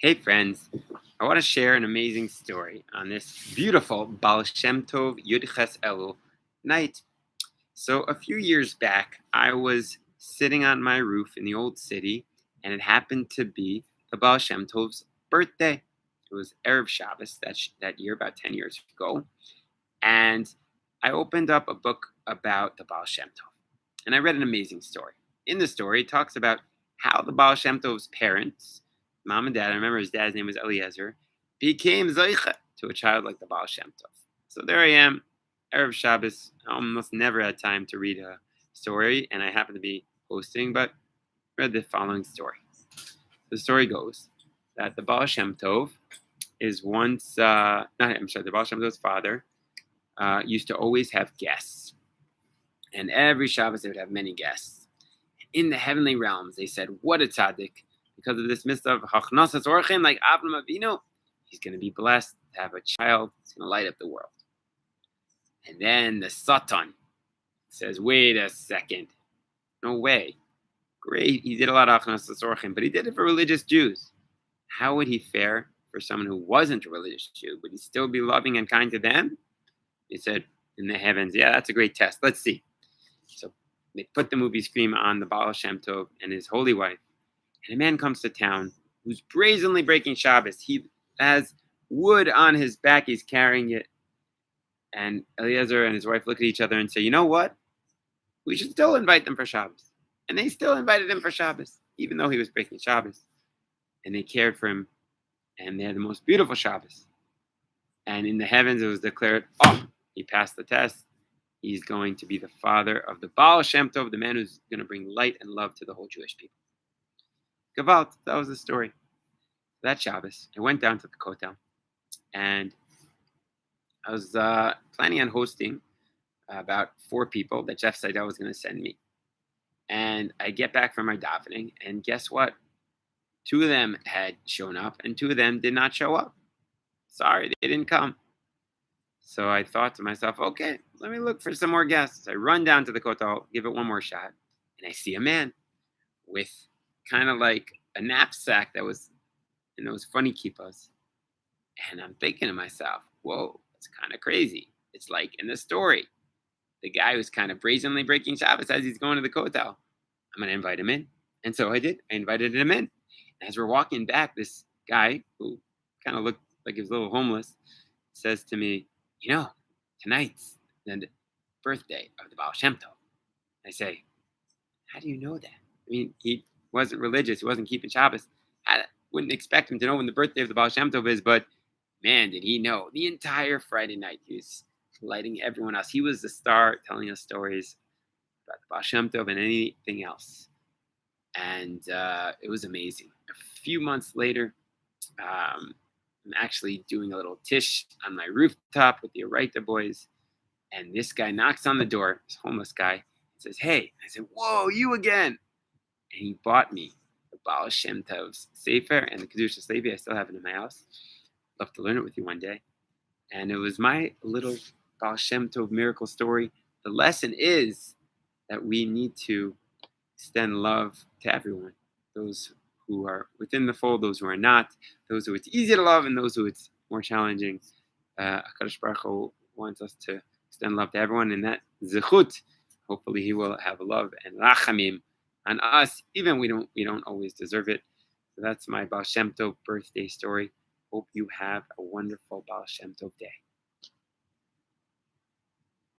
Hey friends, I want to share an amazing story on this beautiful Baal Shem Tov Yud Ches Elul night. So a few years back, I was sitting on my roof in the old city, and it happened to be the Baal Shem Tov's birthday. It was Erev Shabbos that year, about 10 years ago, and I opened up a book about the Baal Shem Tov, and I read an amazing story. In the story, it talks about how the Baal Shem Tov's parents, mom and dad, I remember his dad's name was Eliezer, became Zoicha to a child like the Baal Shem Tov. So there I am, Erev Shabbos. I almost never had time to read a story, and I happened to be hosting, but read the following story. The story goes that the Baal Shem Tov is the Baal Shem Tov's father used to always have guests. And every Shabbos they would have many guests. In the heavenly realms, they said, what a tzaddik. Because of this mitzvah of Hachnasas Orchin, like Avram Avinu, he's going to be blessed to have a child. He's going to light up the world. And then the Satan says, wait a second. No way. Great. He did a lot of Hachnasas Orchin, but he did it for religious Jews. How would he fare for someone who wasn't a religious Jew? Would he still be loving and kind to them? He said, in the heavens, yeah, that's a great test. Let's see. So they put the movie screen on the Baal Shem Tov and his holy wife. And a man comes to town who's brazenly breaking Shabbos. He has wood on his back. He's carrying it. And Eliezer and his wife look at each other and say, you know what? We should still invite them for Shabbos. And they still invited him for Shabbos, even though he was breaking Shabbos. And they cared for him. And they had the most beautiful Shabbos. And in the heavens, it was declared, he passed the test. He's going to be the father of the Baal Shem Tov, the man who's going to bring light and love to the whole Jewish people. Gavalt, that was the story. That Shabbos, I went down to the Kotel, and I was planning on hosting about 4 people that Jeff Seidel was going to send me. And I get back from my davening, and guess what? 2 of them had shown up, and 2 of them did not show up. Sorry, they didn't come. So I thought to myself, okay, let me look for some more guests. I run down to the Kotel, give it one more shot, and I see a man with kind of like a knapsack that was in those funny kippas. And I'm thinking to myself, whoa, it's kind of crazy. It's like in the story, the guy who's kind of brazenly breaking Shabbos as he's going to the Kotel. I'm going to invite him in. And so I did. I invited him in. And as we're walking back, this guy who kind of looked like he was a little homeless says to me, tonight's the birthday of the Baal Shem Tov. I say, how do you know that? I mean, he wasn't religious. He wasn't keeping Shabbos. I wouldn't expect him to know when the birthday of the Baal Shem Tov is, but man, did he know. The entire Friday night, he was lighting everyone else. He was the star telling us stories about the Baal Shem Tov and anything else. And it was amazing. A few months later, I'm actually doing a little tish on my rooftop with the Araita boys. And this guy knocks on the door, this homeless guy, and says, hey. I said, whoa, you again. And he bought me the Baal Shem Tov's Sefer and the Kedusha Levi. I still have it in my house. Love to learn it with you one day. And it was my little Baal Shem Tov miracle story. The lesson is that we need to extend love to everyone. Those who are within the fold, those who are not, those who it's easy to love, and those who it's more challenging. HaKadosh Baruch Hu wants us to extend love to everyone, and that zechut, hopefully he will have love and rachamim on us, even we don't always deserve it. So that's my Baal Shem Tov birthday story. Hope you have a wonderful Baal Shem Tov day.